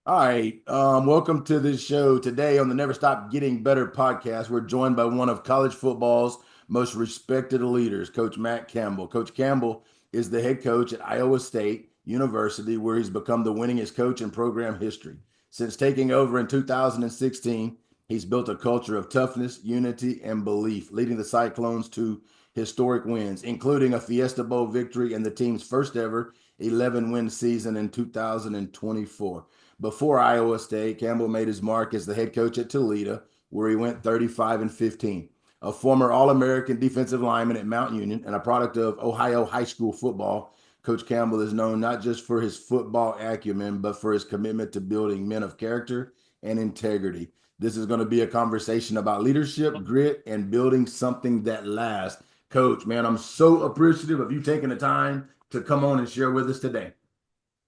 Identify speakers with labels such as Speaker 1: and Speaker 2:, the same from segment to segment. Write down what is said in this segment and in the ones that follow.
Speaker 1: All right. Welcome to this show. Today on the Never Stop Getting Better podcast, we're joined by one of college football's most respected leaders, Coach Matt Campbell. Coach Campbell is the head coach at Iowa State University, where he's become the winningest coach in program history. Since taking over in 2016, he's built a culture of toughness, unity, and belief, leading the Cyclones to historic wins, including a Fiesta Bowl victory and the team's first ever 11-win season in 2024. Before Iowa State, Campbell made his mark as the head coach at Toledo, where he went 35-15. A former All-American defensive lineman at Mount Union and a product of Ohio high school football, Coach Campbell is known not just for his football acumen, but for his commitment to building men of character and integrity. This is going to be a conversation about leadership, grit, and building something that lasts. Coach, man, I'm so appreciative of you taking the time to come on and share with us today.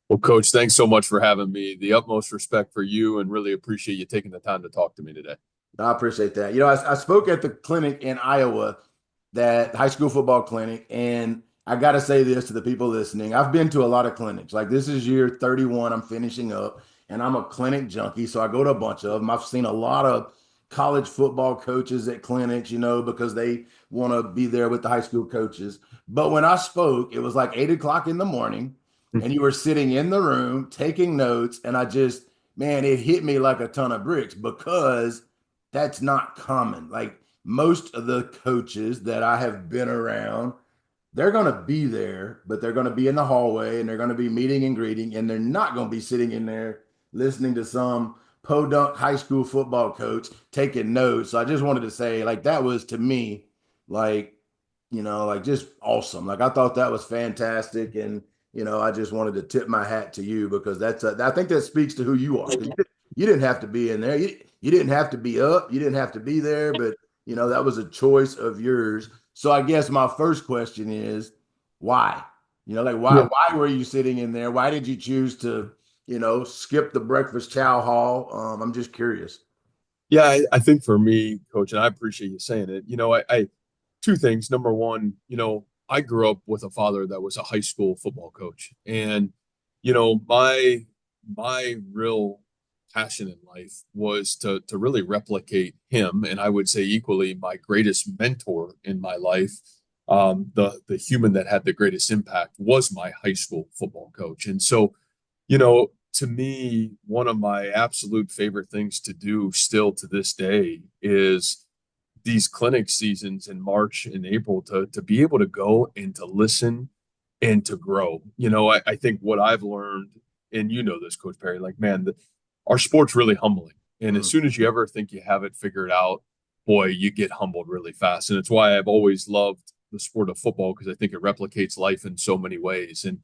Speaker 2: Well, Coach, thanks so much for having me. The utmost respect for you and really appreciate you taking the time to talk to me today.
Speaker 1: I appreciate that. I spoke at the clinic in Iowa, that high school football clinic, and I got to say this to the people listening. I've been to a lot of clinics. Like this is year 31, I'm finishing up, and I'm a clinic junkie. So I go to a bunch of them. I've seen a lot of college football coaches at clinics, because they want to be there with the high school coaches. But when I spoke, it was like 8 o'clock in the morning, and you were sitting in the room taking notes. And man, it hit me like a ton of bricks because that's not common. Like most of the coaches that I have been around, they're going to be there, but they're going to be in the hallway and they're going to be meeting and greeting, and they're not going to be sitting in there listening to some podunk high school football coach taking notes. So I just wanted to say, like, that was to me, like, like just awesome. Like, I thought that was fantastic. And, I just wanted to tip my hat to you because I think that speaks to who you are. You didn't have to be in there. You didn't have to be up. You didn't have to be there, but that was a choice of yours. So I guess my first question is why? Like
Speaker 2: Yeah.
Speaker 1: why were you sitting in there? Why did you choose to, skip the breakfast chow hall? I'm just curious.
Speaker 2: Yeah, I think for me, Coach, and I appreciate you saying it, I two things. Number one, I grew up with a father that was a high school football coach. And, my real passion in life was to really replicate him. And I would say equally my greatest mentor in my life, the human that had the greatest impact was my high school football coach. And so, to me, one of my absolute favorite things to do still to this day is these clinic seasons in March and April to be able to go and to listen and to grow. I think what I've learned, and this, Coach Perry, like, man, our sport's really humbling. And as
Speaker 1: Mm.
Speaker 2: soon as you ever think you have it figured out, boy, you get humbled really fast. And it's why I've always loved the sport of football because I think it replicates life in so many ways. And,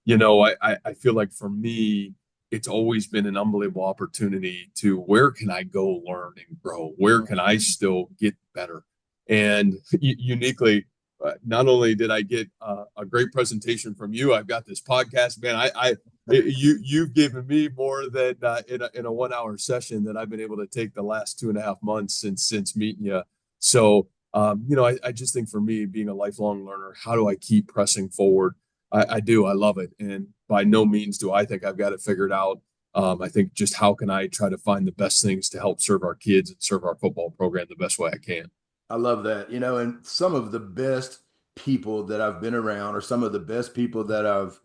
Speaker 2: I feel like for me, it's always been an unbelievable opportunity to where can I go learn and grow? Where can I still get better? And uniquely, not only did I get a great presentation from you, I've got this podcast, man. You've given me more than in a 1 hour session that I've been able to take the last 2.5 months since meeting you. So I just think for me, being a lifelong learner, how do I keep pressing forward? I do. I love it. And by no means do I think I've got it figured out. I think just how can I try to find the best things to help serve our kids and serve our football program the best way I can.
Speaker 1: I love that. And some of the best people that I've been around, or some of the best people that I've,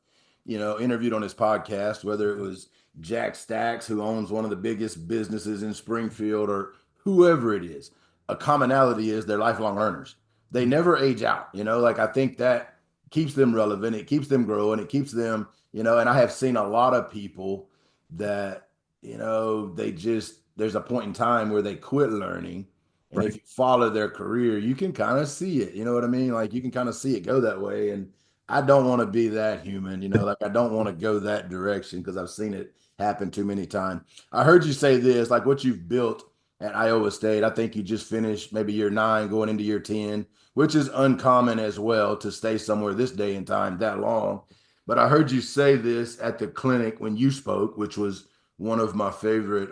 Speaker 1: interviewed on this podcast, whether it was Jack Stacks, who owns one of the biggest businesses in Springfield, or whoever it is, a commonality is they're lifelong learners. They never age out, like I think that keeps them relevant. It keeps them growing. It keeps them, and I have seen a lot of people that, there's a point in time where they quit learning, and if
Speaker 2: Right.
Speaker 1: you follow their career, you can kind of see it. You know what I mean? Like you can kind of see it go that way. And I don't want to be that human, like I don't want to go that direction because I've seen it happen too many times. I heard you say this, like what you've built at Iowa State. I think you just finished maybe year 9 going into year 10, which is uncommon as well to stay somewhere this day and time that long. But I heard you say this at the clinic when you spoke, which was one of my favorite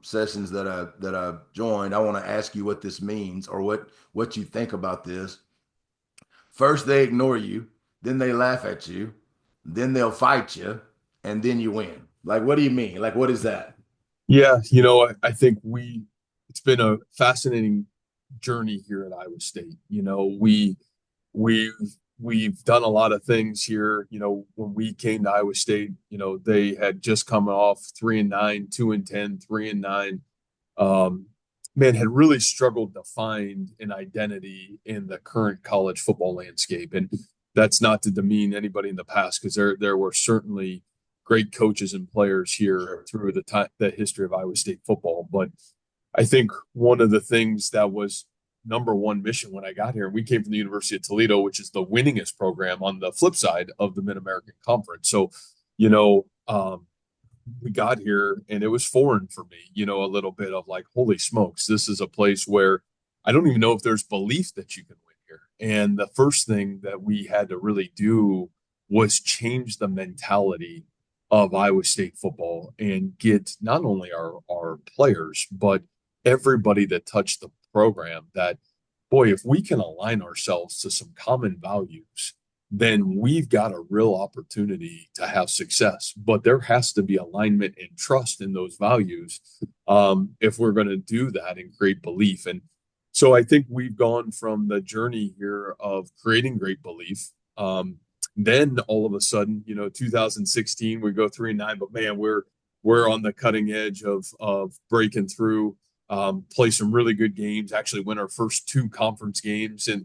Speaker 1: sessions that I joined. I want to ask you what this means, or what you think about this. First they ignore you, then they laugh at you, then they'll fight you, and then you win. Like, what do you mean? Like, what is that?
Speaker 2: Yeah, I think it's been a fascinating journey here at Iowa State. We've we've done a lot of things here. When we came to Iowa State, they had just come off 3-9, 2-10, 3-9. Um, Man, had really struggled to find an identity in the current college football landscape. And that's not to demean anybody in the past, because there were certainly great coaches and players here
Speaker 1: Sure.
Speaker 2: through the history of Iowa State football. But I think one of the things that was number one mission when I got here, and we came from the University of Toledo, which is the winningest program on the flip side of the Mid American Conference. So, you know, um, we got here and it was foreign for me, a little bit of like, holy smokes, this is a place where I don't even know if there's belief that you can win here. And the first thing that we had to really do was change the mentality of Iowa State football and get not only our players, but everybody that touched the program that, boy, if we can align ourselves to some common values, then we've got a real opportunity to have success. But there has to be alignment and trust in those values, if we're going to do that and create belief. And so I think we've gone from the journey here of creating great belief. Then all of a sudden, 2016, we go 3-9, but man, we're on the cutting edge of breaking through. Play some really good games. Actually, win our first two conference games in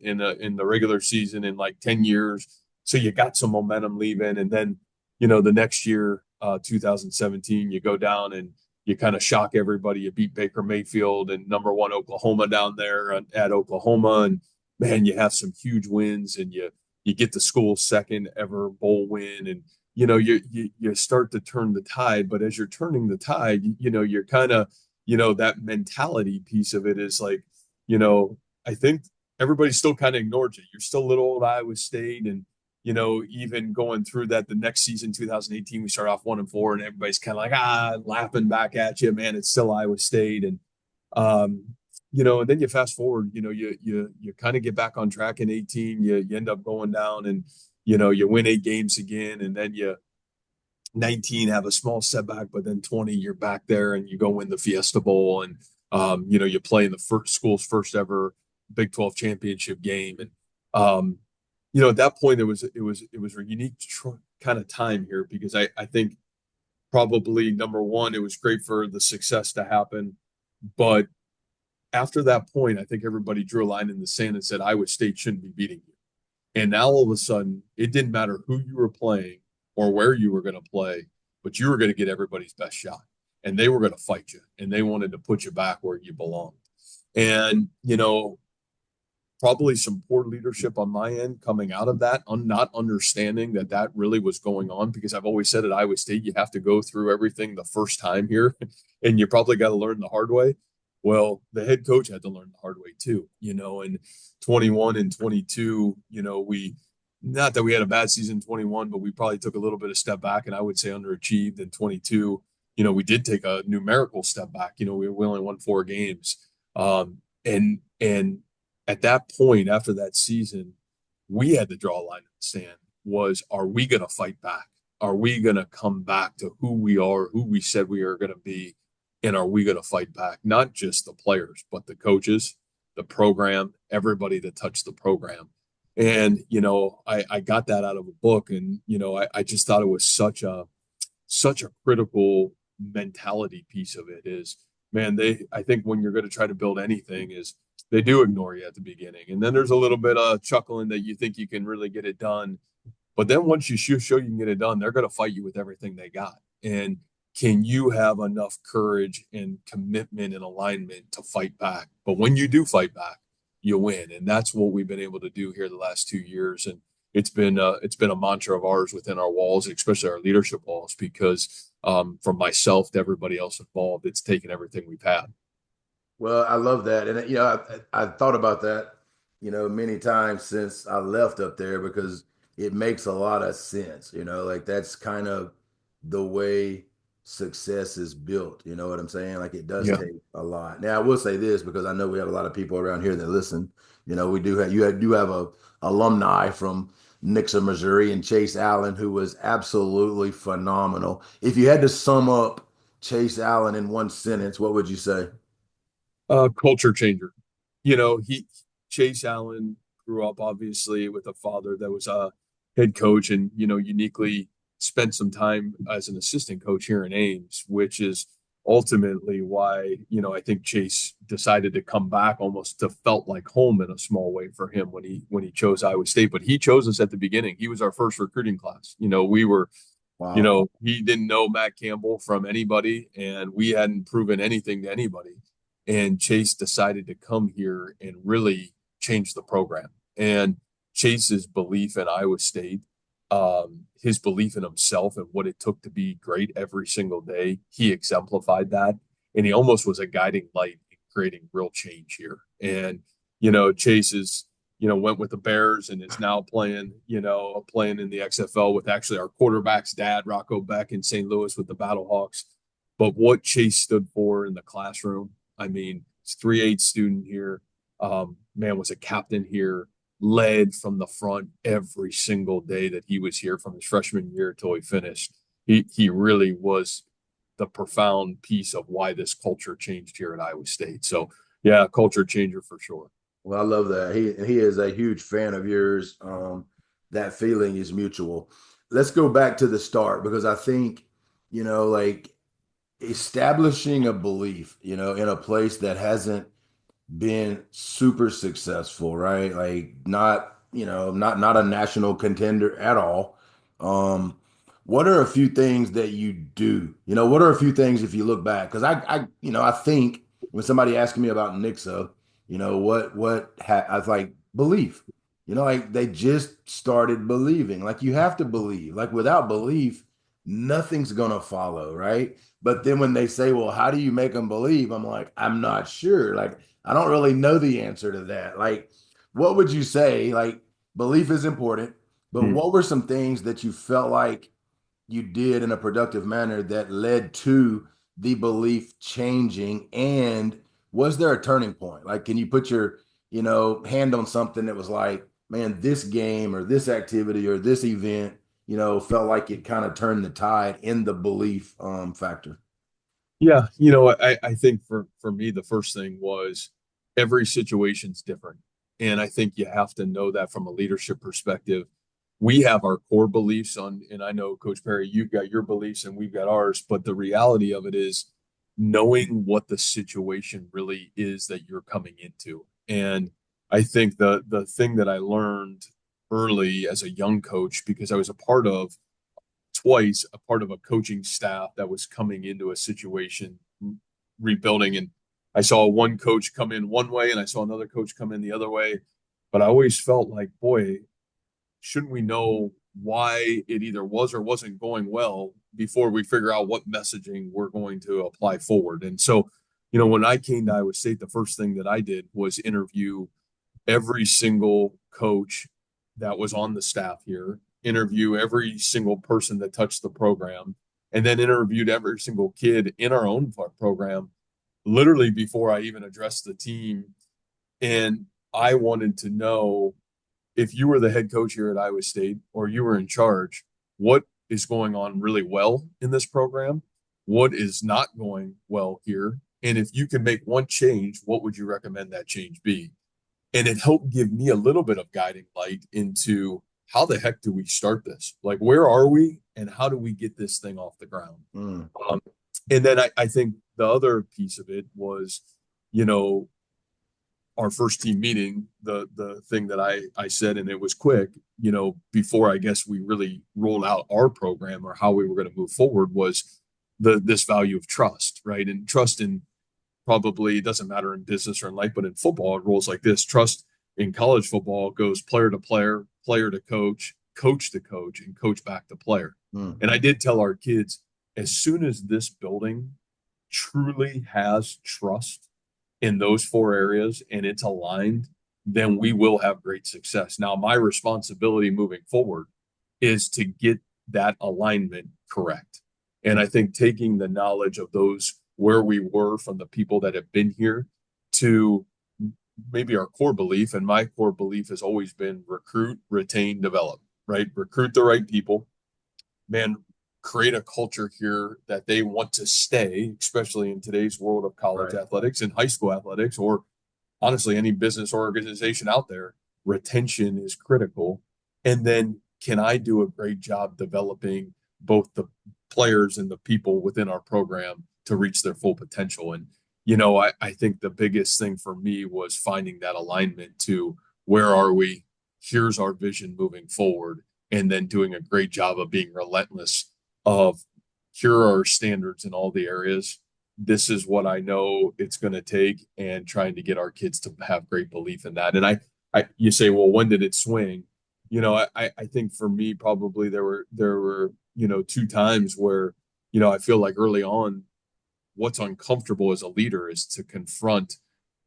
Speaker 2: the regular season in like 10 years. So you got some momentum leaving, and then the next year, 2017, you go down and you kind of shock everybody. You beat Baker Mayfield and number one Oklahoma down there at Oklahoma, and man, you have some huge wins, and you get the school's second ever bowl win, and you start to turn the tide. But as you're turning the tide, you're kind of that mentality piece of it is like, I think everybody still kind of ignores it. You're still little old Iowa State. And, even going through that, the next season, 2018, we start off 1-4 and everybody's kind of like, laughing back at you, man, it's still Iowa State. And, and then you fast forward, you kind of get back on track in 18, you end up going down and, you win 8 games again. And then you 19 have a small setback, but then 20 you're back there and you go win the Fiesta Bowl, and you play in the school's first ever Big 12 championship game. And at that point it was a unique kind of time here, because I think probably number one, it was great for the success to happen, but after that point I think everybody drew a line in the sand and said Iowa State shouldn't be beating you. And now all of a sudden, it didn't matter who you were playing or where you were going to play, but you were going to get everybody's best shot. And they were going to fight you, and they wanted to put you back where you belonged. And, probably some poor leadership on my end coming out of that, not understanding that that really was going on, because I've always said at Iowa State, you have to go through everything the first time here, and you probably got to learn the hard way. Well, the head coach had to learn the hard way too, and 21 and 22, we, not that we had a bad season 21, but we probably took a little bit of step back, and I would say underachieved in 22. We did take a numerical step back. We only won 4 games. And at that point, after that season, we had to draw a line in the sand. Was, are we going to fight back? Are we going to come back to who we are, who we said we are going to be? And are we going to fight back? Not just the players, but the coaches, the program, everybody that touched the program. And, I got that out of a book, and, I just thought it was such a critical mentality piece of it. Is, man, I think when you're going to try to build anything, is they do ignore you at the beginning. And then there's a little bit of chuckling that you think you can really get it done. But then once you show you can get it done, they're going to fight you with everything they got. And can you have enough courage and commitment and alignment to fight back? But when you do fight back, you win. And that's what we've been able to do here the last 2 years. And it's been a mantra of ours within our walls, especially our leadership walls, because from myself to everybody else involved, it's taken everything we've had.
Speaker 1: Well, I love that. And, I thought about that, many times since I left up there, because it makes a lot of sense, like that's kind of the way success is built. You know what I'm saying? Like it does
Speaker 2: Yeah.
Speaker 1: take a lot. Now, I will say this, because I know we have a lot of people around here that listen. We do have, do have a alumni from, Nixa, Missouri, and Chase Allen, who was absolutely phenomenal. If you had to sum up Chase Allen in one sentence, what would you say?
Speaker 2: Culture changer. He Chase Allen grew up obviously with a father that was a head coach and uniquely spent some time as an assistant coach here in Ames, which is ultimately why I think Chase decided to come back almost to felt like home in a small way for him when he chose Iowa State. But he chose us at the beginning. He was our first recruiting class. We were
Speaker 1: Wow.
Speaker 2: he didn't know Matt Campbell from anybody, and we hadn't proven anything to anybody. And Chase decided to come here and really change the program. And Chase's belief in Iowa State, his belief in himself and what it took to be great every single day, he exemplified that. And he almost was a guiding light in creating real change here. And, Chase is, went with the Bears and is now playing in the XFL with actually our quarterback's dad, Rocco Beck, in St. Louis with the Battlehawks. But what Chase stood for in the classroom, I mean, he's 3.8 student here. Man was a captain here, led from the front every single day that he was here from his freshman year till he finished. He really was the profound piece of why this culture changed here at Iowa State. So yeah, culture changer for sure.
Speaker 1: Well, I love that. He is a huge fan of yours. That feeling is mutual. Let's go back to the start because I think, like establishing a belief, in a place that hasn't been super successful, right? Like not a national contender at all. What are a few things that you do? What are a few things if you look back? Because I think when somebody asks me about Nixa, I was like belief. Like they just started believing. Like you have to believe. Like without belief, nothing's gonna follow, right? But then when they say, well, how do you make them believe? I'm like, I'm not sure. Like, I don't really know the answer to that. Like, what would you say? Like, belief is important, but
Speaker 2: Hmm.
Speaker 1: what were some things that you felt like you did in a productive manner that led to the belief changing? And was there a turning point? Like, can you put your, hand on something that was like, man, this game or this activity or this event, felt like it kind of turned the tide in the belief factor?
Speaker 2: Yeah, I think for me, the first thing was every situation's different. And I think you have to know that from a leadership perspective. We have our core beliefs and I know Coach Perry, you've got your beliefs and we've got ours, but the reality of it is knowing what the situation really is that you're coming into. And I think the thing that I learned early as a young coach, because I was a part of twice a part of a coaching staff that was coming into a situation rebuilding. And I saw one coach come in one way and I saw another coach come in the other way. But I always felt like, boy, shouldn't we know why it either was or wasn't going well before we figure out what messaging we're going to apply forward? And so, when I came to Iowa State, the first thing that I did was interview every single coach that was on the staff here, interview every single person that touched the program, and then interviewed every single kid in our own program literally before I even addressed the team. And I wanted to know if you were the head coach here at Iowa State or you were in charge, what is going on really well in this program? What is not going well here? And if you can make one change, what would you recommend that change be? And it helped give me a little bit of guiding light into how the heck do we start this? Like, where are we and how do we get this thing off the ground?
Speaker 1: Mm.
Speaker 2: Um, and then I think the other piece of it was, you know, our first team meeting, the thing that I said, and it was quick, before I guess we really rolled out our program or how we were going to move forward was this value of trust, right? And trust in probably it doesn't matter in business or in life, but in football, it rolls like this. Trust in college football goes player to player, player to coach, coach to coach, and coach back to player.
Speaker 1: Mm.
Speaker 2: And I did tell our kids, as soon as this building truly has trust in those four areas and it's aligned, then we will have great success. Now, my responsibility moving forward is to get that alignment correct. And I think taking the knowledge of those where we were from the people that have been here to maybe our core belief. And my core belief has always been recruit, retain, develop. right? Recruit the right people, man, create a culture here that they want to stay, especially in today's world of college
Speaker 1: Right.
Speaker 2: athletics and high school athletics, or honestly, any business organization out there. Retention is critical. And then can I do a great job developing both the players and the people within our program to reach their full potential? And, I think the biggest thing for me was finding that alignment to where are we? Here's our vision moving forward. And then doing a great job of being relentless of here are our standards in all the areas. This is what I know it's going to take, and trying to get our kids to have great belief in that. And you say, well, when did it swing? I think for me, probably there were, two times where, I feel like early on, what's uncomfortable as a leader is to confront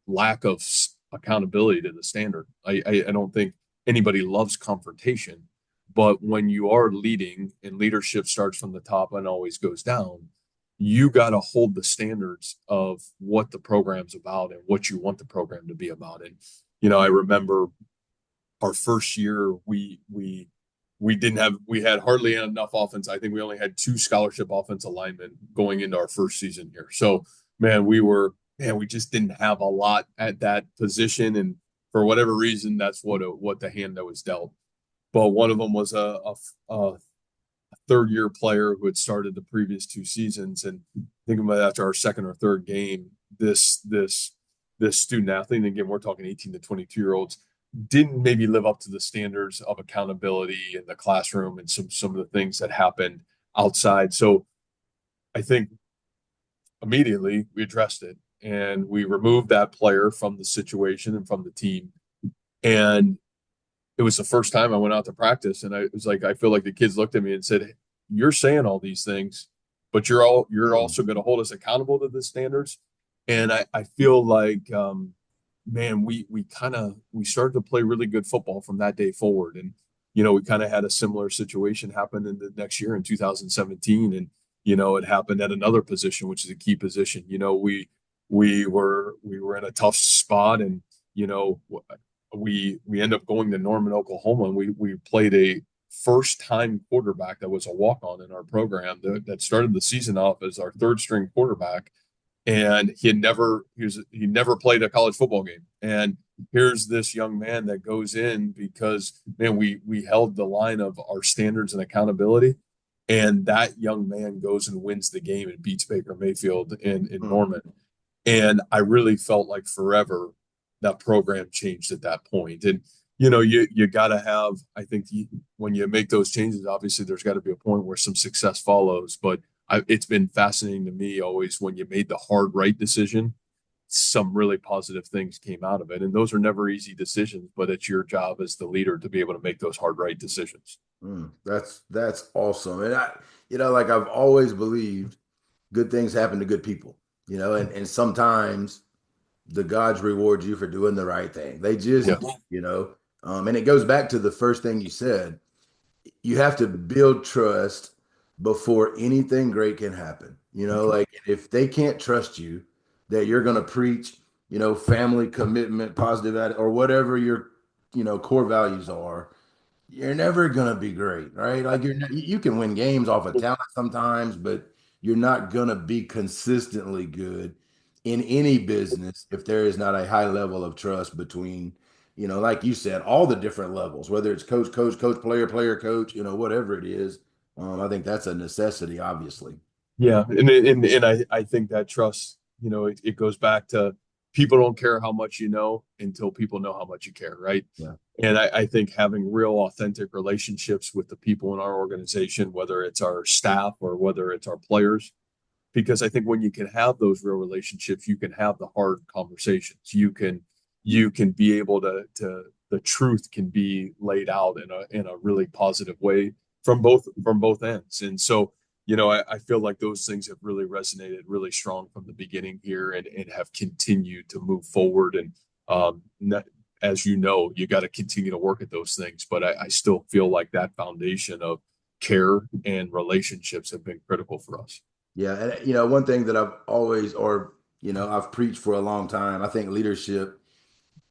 Speaker 2: lack of accountability to the standard. I don't think anybody loves confrontation, but when you are leading and leadership starts from the top and always goes down, you got to hold the standards of what the program's about and what you want the program to be about. And I remember our first year, we had hardly enough offense. I think we only had two scholarship offensive linemen going into our first season here. So man, we just didn't have a lot at that position, and for whatever reason, that's what the hand that was dealt. But one of them was a third year player who had started the previous two seasons, and think about after our second or third game, this student athlete, and again, we're talking 18 to 22-year-olds, didn't maybe live up to the standards of accountability in the classroom and some of the things that happened outside. So I think immediately we addressed it and we removed that player from the situation and from the team. And it was the first time I went out to practice, and I was like, I feel like the kids looked at me and said, hey, "You're saying all these things, but you're also going to hold us accountable to the standards." And I feel like, man, we started to play really good football from that day forward, and we kind of had a similar situation happen in the next year in 2017, and it happened at another position, which is a key position. We were in a tough spot, and we end up going to Norman, Oklahoma, and we played a first time quarterback that was a walk on in our program that started the season off as our third string quarterback, and he never played a college football game. And here's this young man that goes in because, man, we held the line of our standards and accountability, and that young man goes and wins the game and beats Baker Mayfield in Norman. And I really felt like forever that program changed at that point. And you got to have, I think, when you make those changes, obviously there's got to be a point where some success follows. But it's been fascinating to me always when you made the hard right decision, some really positive things came out of it. And those are never easy decisions, but it's your job as the leader to be able to make those hard right decisions.
Speaker 1: That's awesome. And like I've always believed good things happen to good people, and sometimes the gods reward you for doing the right thing. They just,
Speaker 2: Yeah.
Speaker 1: and it goes back to the first thing you said. You have to build trust before anything great can happen. Like if they can't trust you that you're going to preach, family commitment, positive attitude, or whatever your, core values are, you're never going to be great, right? Like you can win games off of talent sometimes, but you're not going to be consistently good in any business if there is not a high level of trust between, like you said, all the different levels, whether it's coach, player, coach, whatever it is. I think that's a necessity, obviously.
Speaker 2: Yeah, and I think that trust, it goes back to people don't care how much you know until people know how much you care, right?
Speaker 1: Yeah.
Speaker 2: And I think having real authentic relationships with the people in our organization, whether it's our staff or whether it's our players, because I think when you can have those real relationships, you can have the hard conversations. You can be able to the truth can be laid out in a really positive way from both ends. And so, I feel like those things have really resonated really strong from the beginning here, and have continued to move forward. And as you got to continue to work at those things. But I still feel like that foundation of care and relationships have been critical for us.
Speaker 1: Yeah. And, one thing that I've always, or, I've preached for a long time, I think leadership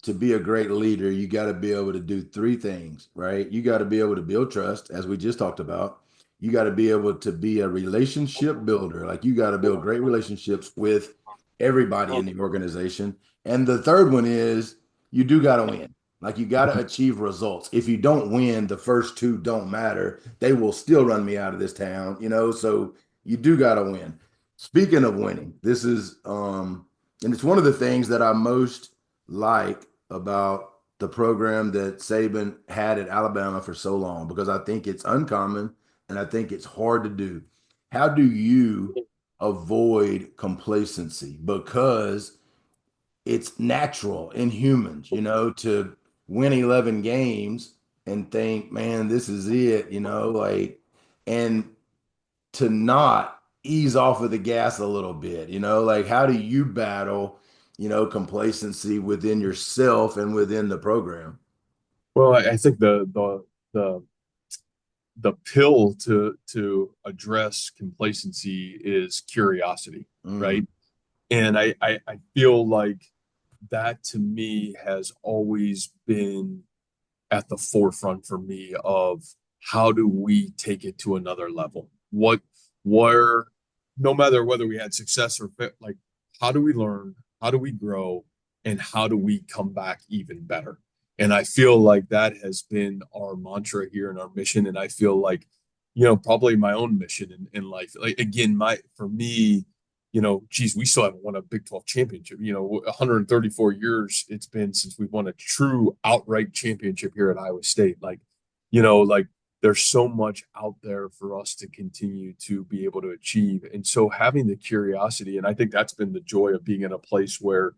Speaker 1: to be a great leader, you got to be able to do three things, right? You got to be able to build trust, as we just talked about. You got to be able to be a relationship builder. Like you got to build great relationships with everybody in the organization. And the third one is you do got to win. Like you got to achieve results. If you don't win, the first two don't matter. They will still run me out of this town, So you do got to win. Speaking of winning, this is and it's one of the things that I most like about the program that Saban had at Alabama for so long because I think it's uncommon and I think it's hard to do. How do you avoid complacency? Because it's natural in humans, to win 11 games and think, man, this is it, and to not ease off of the gas a little bit, like how do you battle, complacency within yourself and within the program?
Speaker 2: Well, I think the the pill to address complacency is curiosity,
Speaker 1: Mm,
Speaker 2: right? And I feel like that to me has always been at the forefront for me of how do we take it to another level? Where, no matter whether we had success or like, how do we learn? How do we grow? And how do we come back even better? And I feel like that has been our mantra here and our mission. And I feel like, probably my own mission in life. Like, again, for me, geez, we still haven't won a Big 12 championship. 134 years it's been since we've won a true outright championship here at Iowa State. Like there's so much out there for us to continue to be able to achieve. And so having the curiosity, and I think that's been the joy of being in a place where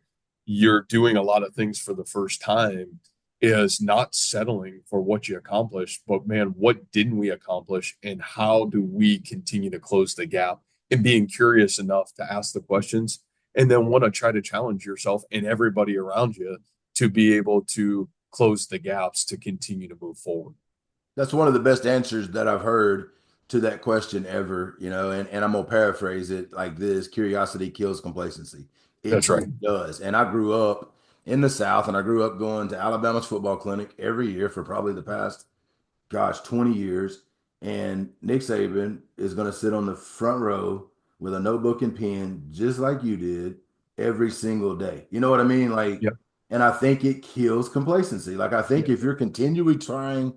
Speaker 2: you're doing a lot of things for the first time, is not settling for what you accomplished, but man, what didn't we accomplish and how do we continue to close the gap? And being curious enough to ask the questions and then want to try to challenge yourself and everybody around you to be able to close the gaps to continue to move forward.
Speaker 1: that's one of the best answers that I've heard to that question ever, and I'm gonna paraphrase it like this: curiosity kills complacency. It
Speaker 2: That's right.
Speaker 1: just does. And I grew up in the South and I grew up going to Alabama's football clinic every year for probably the past, gosh, 20 years. And Nick Saban is going to sit on the front row with a notebook and pen, just like you did, every single day. You know what I mean? Like,
Speaker 2: Yep.
Speaker 1: and I think it kills complacency. Like, I think
Speaker 2: Yep.
Speaker 1: if you're continually trying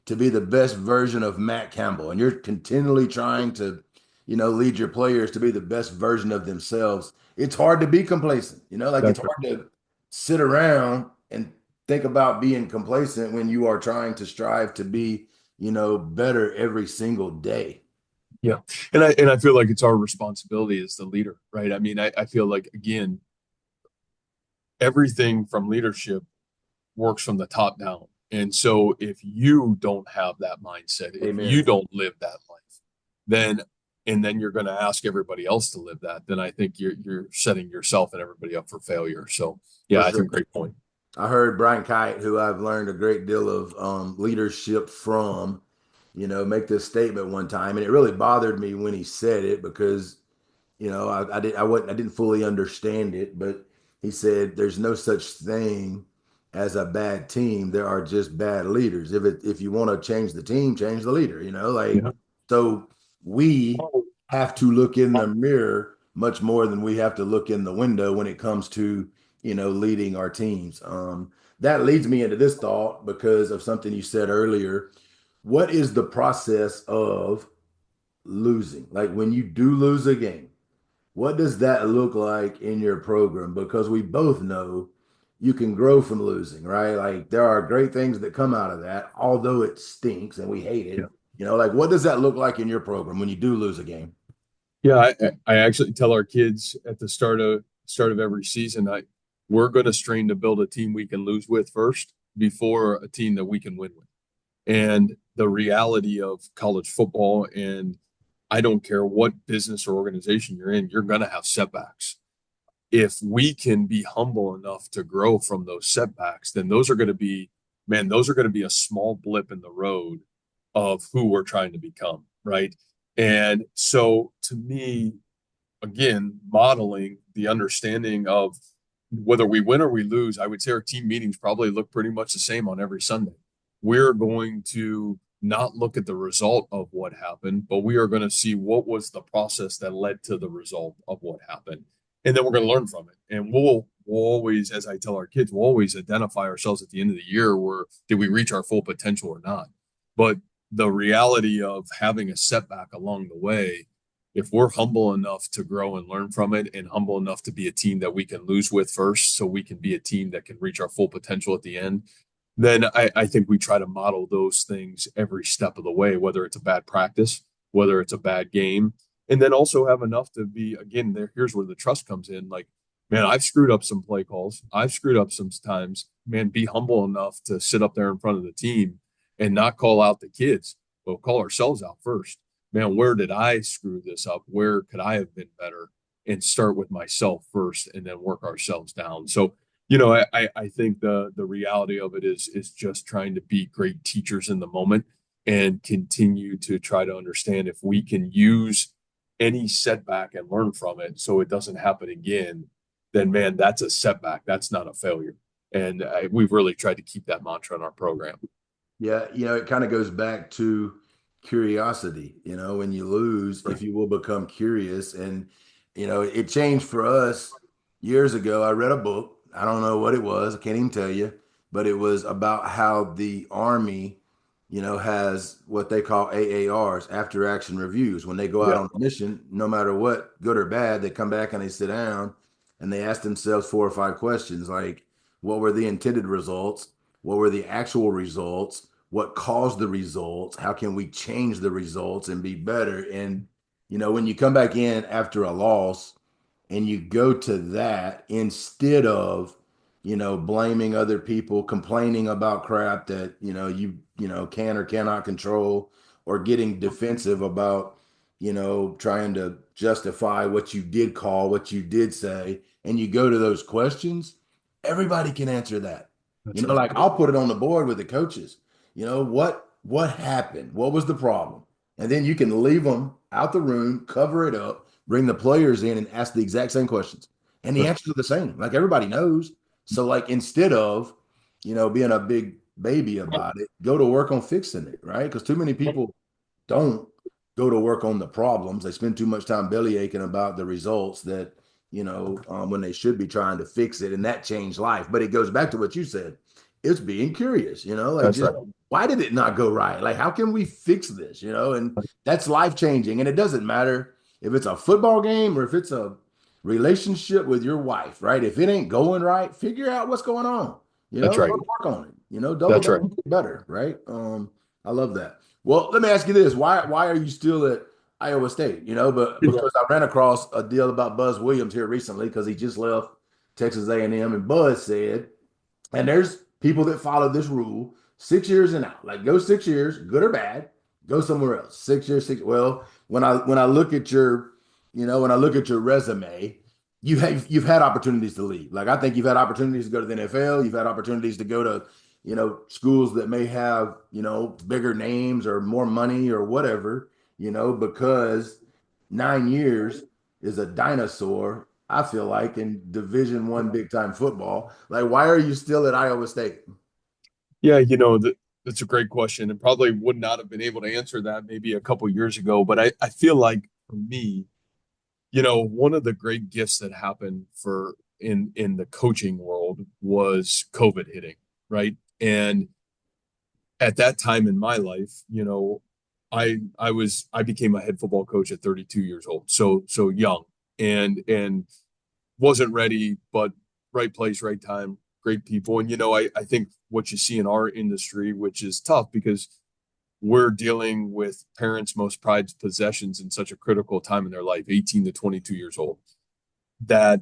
Speaker 1: to be the best version of Matt Campbell and you're continually trying to, lead your players to be the best version of themselves, it's hard to be complacent. Like it's
Speaker 2: That's right.
Speaker 1: hard to sit around and think about being complacent when you are trying to strive to be, better every single day.
Speaker 2: Yeah. And I feel like it's our responsibility as the leader, right? I mean, I feel like again, everything from leadership works from the top down. And so if you don't have that mindset, if you
Speaker 1: Amen.
Speaker 2: don't live that life, then and then you're going to ask everybody else to live that, then I think you're setting yourself and everybody up for failure. So
Speaker 1: For
Speaker 2: yeah, I
Speaker 1: sure.
Speaker 2: think great point.
Speaker 1: I heard Brian Kite, who I've learned a great deal of leadership from, make this statement one time, and it really bothered me when he said it because I didn't fully understand it, but he said there's no such thing as a bad team. There are just bad leaders. If you want to change the team, change the leader, like
Speaker 2: Yeah.
Speaker 1: so we have to look in the mirror much more than we have to look in the window when it comes to, leading our teams. That leads me into this thought because of something you said earlier. What is the process of losing? Like when you do lose a game, what does that look like in your program? Because we both know you can grow from losing, right? Like there are great things that come out of that, although it stinks and we hate
Speaker 2: Yeah.
Speaker 1: it. Like what does that look like in your program when you do lose a game?
Speaker 2: Yeah, I actually tell our kids at the start of every season, we're going to strain to build a team we can lose with first before a team that we can win with. And the reality of college football, and I don't care what business or organization you're in, you're going to have setbacks. If we can be humble enough to grow from those setbacks, then those are going to be, man, those are going to be a small blip in the road of who we're trying to become, right? And so to me, again, modeling the understanding of whether we win or we lose, I would say our team meetings probably look pretty much the same on every Sunday. We're going to not look at the result of what happened, but we are going to see what was the process that led to the result of what happened. And then we're going to learn from it. And we'll always, as I tell our kids, we'll always identify ourselves at the end of the year where did we reach our full potential or not. But the reality of having a setback along the way, if we're humble enough to grow and learn from it and humble enough to be a team that we can lose with first so we can be a team that can reach our full potential at the end, then I think we try to model those things every step of the way, whether it's a bad practice, whether it's a bad game, and then also have enough to be, again, here's where the trust comes in. Like, man, I've screwed up some play calls. I've screwed up some times. Man, be humble enough to sit up there in front of the team and not call out the kids, but call ourselves out first. Man, where did I screw this up? Where could I have been better? And start with myself first and then work ourselves down. So, I think the reality of it is just trying to be great teachers in the moment and continue to try to understand if we can use any setback and learn from it so it doesn't happen again, then man, that's a setback. That's not a failure. And we've really tried to keep that mantra in our program.
Speaker 1: Yeah, it kind of goes back to curiosity. When you lose, if you will become curious. And, it changed for us years ago. I read a book. I don't know what it was. I can't even tell you, but it was about how the Army, has what they call AARs, after action reviews. When they go out
Speaker 2: Yeah,
Speaker 1: on a mission, no matter what, good or bad, they come back and they sit down and they ask themselves 4 or 5 questions like, what were the intended results? What were the actual results? What caused the results? How can we change the results and be better? And, when you come back in after a loss and you go to that instead of, blaming other people, complaining about crap that, can or cannot control, or getting defensive about, trying to justify what you did call, what you did say, and you go to those questions, everybody can answer that.
Speaker 2: that's right.
Speaker 1: Like I'll put it on the board with the coaches. What happened? What was the problem? And then you can leave them out the room, cover it up, bring the players in and ask the exact same questions. And the
Speaker 2: Right.
Speaker 1: answers are the same. Like everybody knows. So like instead of, being a big baby about it, go to work on fixing it, right? Because too many people don't go to work on the problems. They spend too much time belly aching about the results that, when they should be trying to fix it. And that changed life. But it goes back to what you said. It's being curious, like
Speaker 2: That's
Speaker 1: just
Speaker 2: right.
Speaker 1: why did it not go right? Like, how can we fix this, And that's life changing. And it doesn't matter if it's a football game or if it's a relationship with your wife, right? If it ain't going right, figure out what's going on,
Speaker 2: That's
Speaker 1: go
Speaker 2: right.
Speaker 1: to work on it, double
Speaker 2: That's right.
Speaker 1: down, get better, right? I love that. Well, let me ask you this. Why are you still at Iowa State? But because I ran across a deal about Buzz Williams here recently because he just left Texas A&M, and Buzz said, and there's people that follow this rule, 6 years and out. Like go 6 years, good or bad, go somewhere else. 6 years, six. Well, when I look at your, when I look at your resume, you've had opportunities to leave. Like I think you've had opportunities to go to the NFL. You've had opportunities to go to, schools that may have, bigger names or more money or whatever, because 9 years is a dinosaur, I feel like, in Division I big time football. Like, why are you still at Iowa State?
Speaker 2: Yeah, that's a great question, and probably would not have been able to answer that maybe a couple years ago. But I feel like for me, one of the great gifts that happened for in the coaching world was COVID hitting, right? And at that time in my life, I became a head football coach at 32 years old, so young, and wasn't ready, but right place, right time, great people. And I think what you see in our industry, which is tough because we're dealing with parents' most prized possessions in such a critical time in their life, 18 to 22 years old, that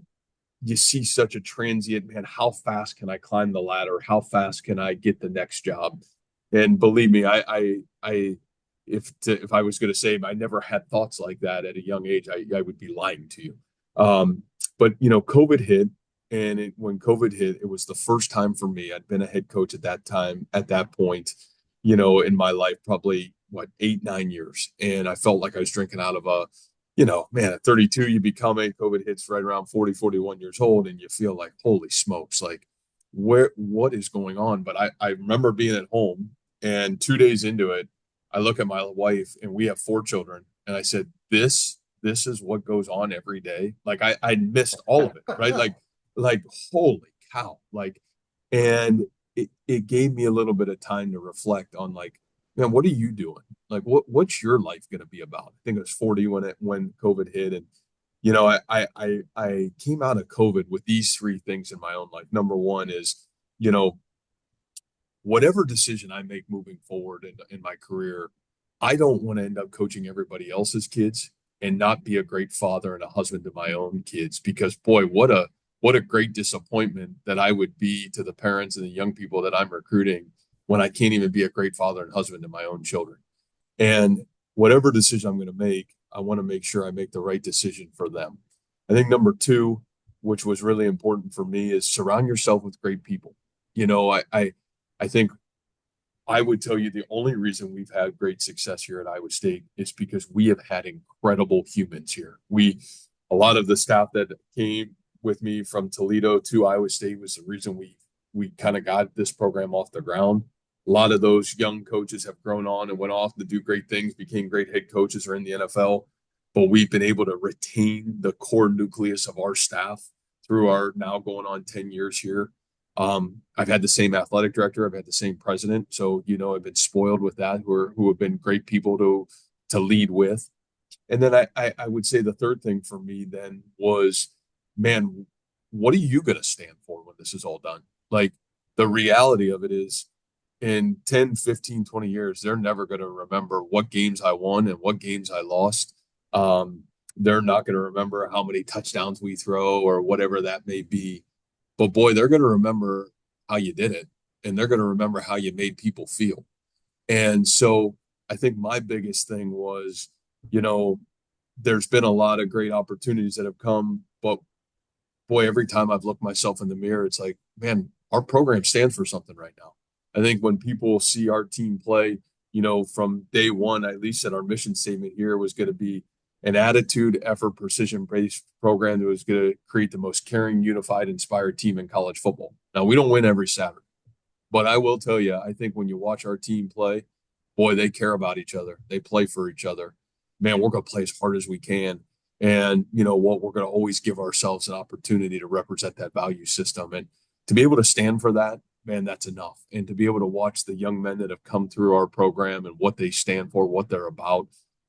Speaker 2: you see such a transient, man, how fast can I climb the ladder? How fast can I get the next job? And believe me, if I was going to say I never had thoughts like that at a young age, I would be lying to you. But COVID hit, and when COVID hit, it was the first time for me. I'd been a head coach at that time, at that point, in my life, probably what 8, 9 years, and I felt like I was drinking out of man, at 32, you become a COVID hits right around 40, 41 years old, and you feel like, holy smokes, like what is going on? But I remember being at home, and 2 days into it, I look at my wife, and we have 4 children, and I said, this is what goes on every day. Like I missed all of it, right? Like holy cow. Like, and it gave me a little bit of time to reflect on like, man, what are you doing? Like what's your life going to be about? I think it was 40 when COVID hit. And I came out of COVID with these 3 things in my own life. Number one is, you know, whatever decision I make moving forward in my career, I don't want to end up coaching everybody else's kids and not be a great father and a husband to my own kids, because boy, what a great disappointment that I would be to the parents and the young people that I'm recruiting when I can't even be a great father and husband to my own children. And whatever decision I'm going to make, I want to make sure I make the right decision for them. I think number two, which was really important for me, is surround yourself with great people. You know, I think I would tell you the only reason we've had great success here at Iowa State is because we have had incredible humans here. A lot of the staff that came with me from Toledo to Iowa State was the reason we kind of got this program off the ground. A lot of those young coaches have grown on and went off to do great things, became great head coaches or in the NFL. But we've been able to retain the core nucleus of our staff through our now going on 10 years here. I've had the same athletic director, I've had the same president. So, I've been spoiled with that, who have been great people to lead with. And then I would say the third thing for me then was, man, what are you going to stand for when this is all done? Like, the reality of it is, in 10, 15, 20 years, they're never going to remember what games I won and what games I lost. They're not going to remember how many touchdowns we throw or whatever that may be. But boy, they're going to remember how you did it, and they're going to remember how you made people feel. And so I think my biggest thing was, you know, there's been a lot of great opportunities that have come, but boy, every time I've looked myself in the mirror, it's like, man, our program stands for something right now. I think when people see our team play, from day one, at least that our mission statement here was going to be an attitude, effort, precision-based program that was going to create the most caring, unified, inspired team in college football. Now, we don't win every Saturday, but I will tell you, I think when you watch our team play, boy, they care about each other. They play for each other. Man, we're going to play as hard as we can. And you know what? We're going to always give ourselves an opportunity to represent that value system. And to be able to stand for that, man, that's enough. And to be able to watch the young men that have come through our program and what they stand for, what they're about,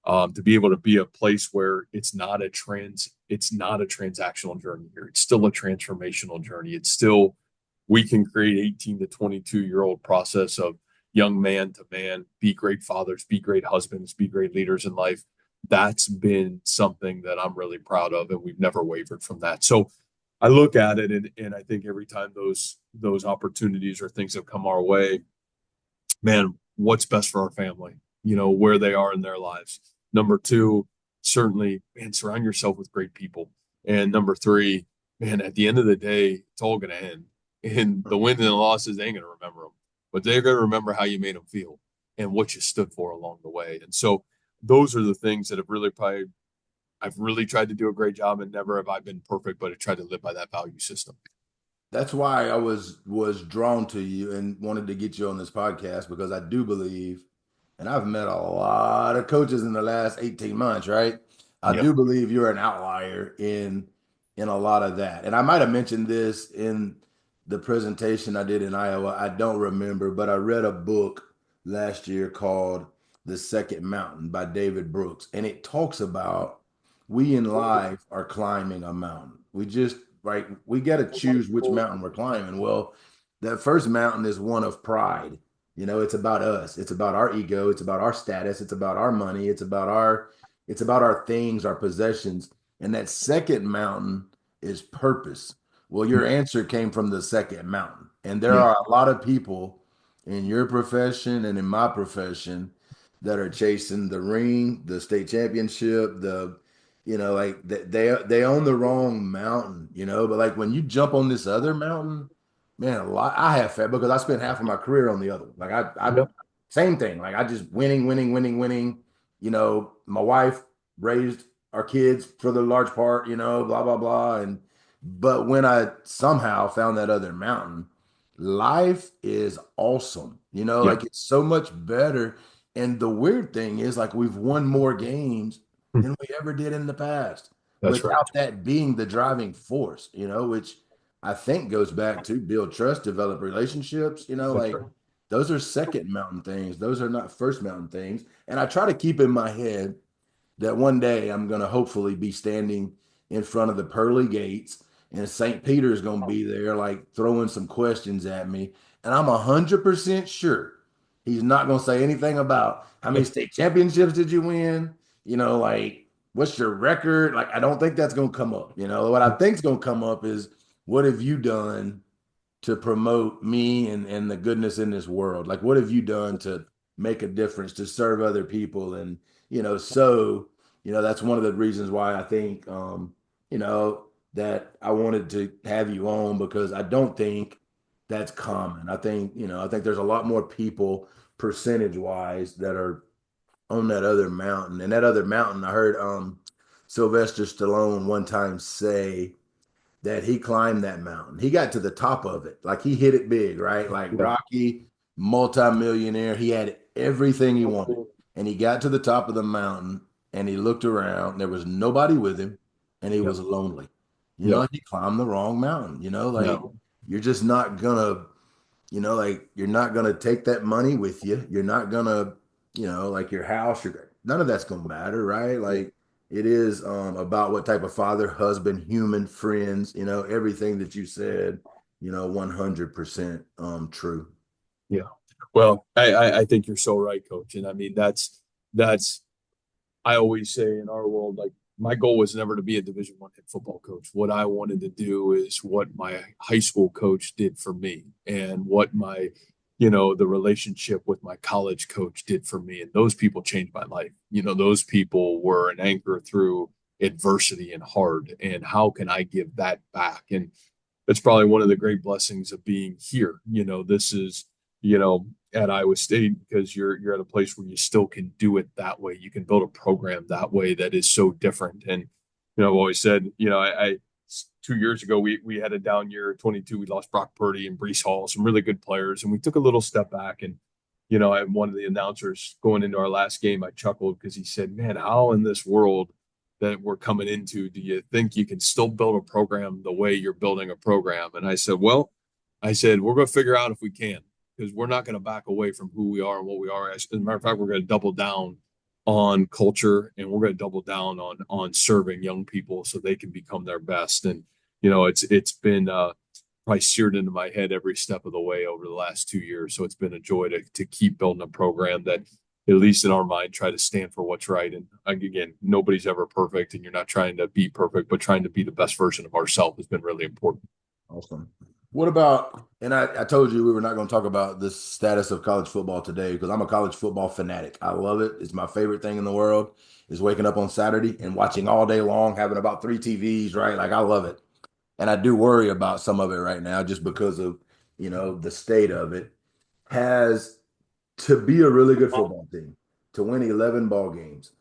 Speaker 2: to be able to be a place where it's not a transactional journey here. It's still a transformational journey. It's still, we can create 18 to 22-year-old process of young man to man, be great fathers, be great husbands, be great leaders in life. That's been something that I'm really proud of, and we've never wavered from that. So I look at it, and I think every time those opportunities or things have come our way, man, what's best for our family, where they are in their lives. Number two, certainly, man, surround yourself with great people. And number three, man, at the end of the day, it's all going to end. And the wins and the losses, they ain't going to remember them, but they're going to remember how you made them feel and what you stood for along the way. And so those are the things that I've really tried to do a great job, and never have I been perfect, but I tried to live by that value system.
Speaker 1: That's why I was drawn to you and wanted to get you on this podcast, because I do believe, and I've met a lot of coaches in the last 18 months, right? I
Speaker 2: Yep.
Speaker 1: do believe you're an outlier in a lot of that. And I might have mentioned this in the presentation I did in Iowa. I don't remember, but I read a book last year called The Second Mountain by David Brooks, and it talks about we in life are climbing a mountain. We just right? We got to choose which mountain we're climbing. Well, that first mountain is one of pride. It's about us. It's about our ego. It's about our status. It's about our money. It's about our things, our possessions. And that second mountain is purpose. Well, your answer came from the second mountain. And there
Speaker 2: Yeah.
Speaker 1: are a lot of people in your profession and in my profession that are chasing the ring, the state championship, like they own the wrong mountain, but like when you jump on this other mountain, man, a lot I have fat because I spent half of my career on the other one. Like I
Speaker 2: Yep.
Speaker 1: same thing. Like I just winning. My wife raised our kids for the large part, blah, blah, blah. But when I somehow found that other mountain, life is awesome.
Speaker 2: Yeah,
Speaker 1: Like it's so much better. And the weird thing is, like, we've won more games than we ever did in the past
Speaker 2: that's right.
Speaker 1: without that being the driving force, which I think goes back to build trust, develop relationships,
Speaker 2: That's
Speaker 1: like
Speaker 2: right.
Speaker 1: those are second mountain things. Those are not first mountain things. And I try to keep in my head that one day I'm going to hopefully be standing in front of the pearly gates and St. Peter is going to be there, like throwing some questions at me. And I'm 100% sure he's not going to say anything about how many state championships did you win? Like, what's your record? Like, I don't think that's going to come up. What I think is going to come up is, what have you done to promote me and the goodness in this world? Like, what have you done to make a difference, to serve other people? And, that's one of the reasons why I think, that I wanted to have you on, because I don't think that's common. I think there's a lot more people percentage wise that are on that other mountain. And that other mountain, I heard Sylvester Stallone one time say that he climbed that mountain. He got to the top of it. Like, he hit it big, right? Like
Speaker 2: Yeah.
Speaker 1: Rocky, multimillionaire. He had everything he wanted. And he got to the top of the mountain and he looked around. There was nobody with him and he
Speaker 2: Yep.
Speaker 1: was lonely.
Speaker 2: Yep.
Speaker 1: He climbed the wrong mountain. Like,
Speaker 2: No.
Speaker 1: you're just not gonna, like, you're not gonna take that money with you. You're not gonna, like, your house, none of that's gonna matter, right? Like, it is about what type of father, husband, human, friends, everything that you said, 100% true.
Speaker 2: Yeah. Well, I think you're so right, Coach. And I mean, that's I always say in our world, like my goal was never to be a Division I head football coach. What I wanted to do is what my high school coach did for me, and what my, the relationship with my college coach did for me. And those people changed my life. Those people were an anchor through adversity and hard. And how can I give that back? And that's probably one of the great blessings of being here. This is, at Iowa State, because you're at a place where you still can do it that way. You can build a program that way that is so different. And I've always said, I 2 years ago we had a down year, 22. We lost Brock Purdy and Brees Hall, some really good players, and we took a little step back. And I one of the announcers going into our last game, I chuckled because he said, "Man, how in this world that we're coming into, do you think you can still build a program the way you're building a program?" And I said, well, we're going to figure out if we can, because we're not going to back away from who we are and what we are. As a matter of fact, we're going to double down on culture, and we're going to double down on serving young people so they can become their best. And it's been probably seared into my head every step of the way over the last 2 years. So it's been a joy to keep building a program that, at least in our mind, try to stand for what's right. And again, nobody's ever perfect, and you're not trying to be perfect, but trying to be the best version of ourselves has been really important.
Speaker 1: Awesome. What about, and I told you we were not going to talk about the status of college football today, because I'm a college football fanatic. I love it. It's my favorite thing in the world, is waking up on Saturday and watching all day long, having about three TVs, right? Like, I love it. And I do worry about some of it right now just because of, the state of it. Has To be a really good football team, to win 11 ball games,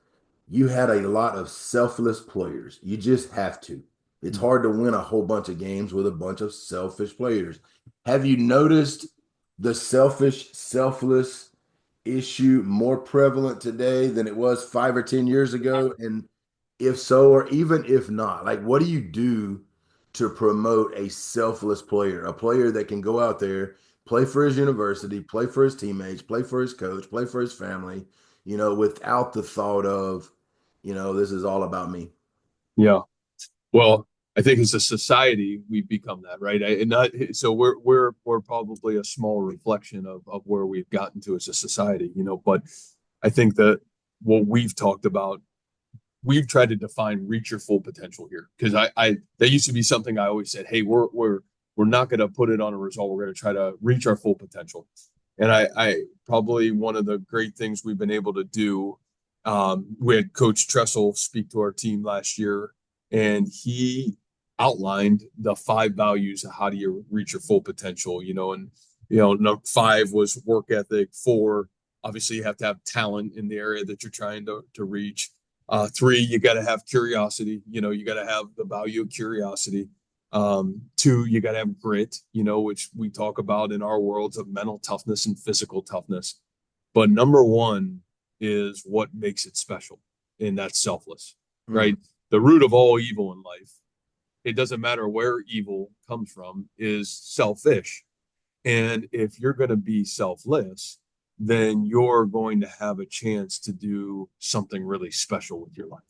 Speaker 1: you had a lot of selfless players. You just have to. It's hard to win a whole bunch of games with a bunch of selfish players. Have you noticed the selfish, selfless issue more prevalent today than it was 5 or 10 years ago? And if so, or even if not, like, what do you do to promote a selfless player, a player that can go out there, play for his university, play for his teammates, play for his coach, play for his family, without the thought of, this is all about me?
Speaker 2: Yeah. Well, I think as a society we've become that, right? And not so we're probably a small reflection of where we've gotten to as a society, but I think that what we've talked about, we've tried to define reach your full potential here, because I that used to be something I always said, hey, we're not going to put it on a result, we're going to try to reach our full potential. And I probably one of the great things we've been able to do, we had Coach Tressel speak to our team last year, and he outlined the 5 values of how do you reach your full potential, and number 5 was work ethic. 4, obviously you have to have talent in the area that you're trying to reach. Three, you got to have curiosity. You got to have the value of curiosity. Two, you got to have grit, which we talk about in our worlds of mental toughness and physical toughness. But number one is what makes it special, and that's selfless,
Speaker 1: Mm.
Speaker 2: right? The root of all evil in life, it doesn't matter where evil comes from, is selfish. And if you're going to be selfless, then you're going to have a chance to do something really special with your life.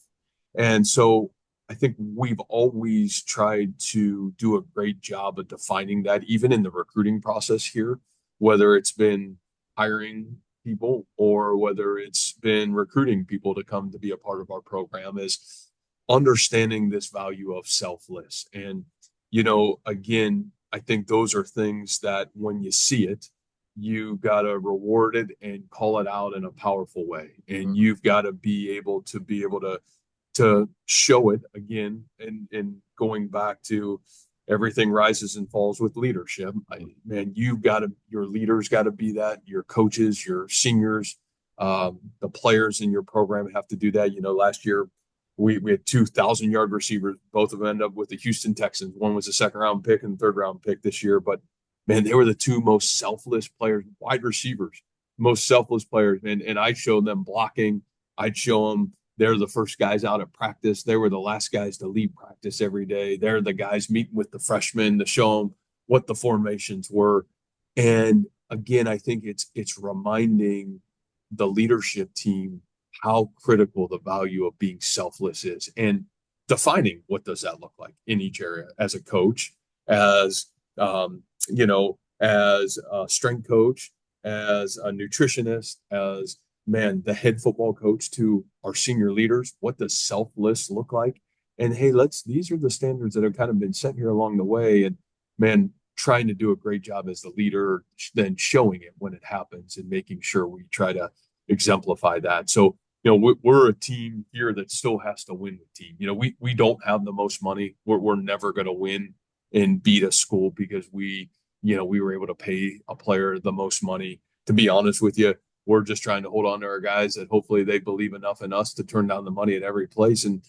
Speaker 2: And so I think we've always tried to do a great job of defining that, even in the recruiting process here, whether it's been hiring people or whether it's been recruiting people to come to be a part of our program, is understanding this value of selfless. And, again, I think those are things that when you see it, you got to reward it and call it out in a powerful way. And
Speaker 1: Mm.
Speaker 2: you've got to be able to show it again, and going back to everything rises and falls with leadership. Man, your leaders got to be that, your coaches, your seniors, the players in your program have to do that. Last year we had 2,000-yard receivers. Both of them ended up with the Houston Texans. One was a second round pick and third round pick this year. But man, they were the two most selfless players, wide receivers, most selfless players. And I'd show them blocking. I'd show them they're the first guys out at practice. They were the last guys to leave practice every day. They're the guys meeting with the freshmen to show them what the formations were. And again, I think it's reminding the leadership team how critical the value of being selfless is, and defining what does that look like in each area, as a coach, as as a strength coach, as a nutritionist, as, man, the head football coach, to our senior leaders. What does selfless look like? And hey, these are the standards that have kind of been set here along the way. And man, trying to do a great job as the leader, then showing it when it happens and making sure we try to exemplify that. So, we're a team here that still has to win the team. We don't have the most money. We're never going to win and beat a school because we were able to pay a player the most money. To be honest with you, we're just trying to hold on to our guys that hopefully they believe enough in us to turn down the money at every place. And,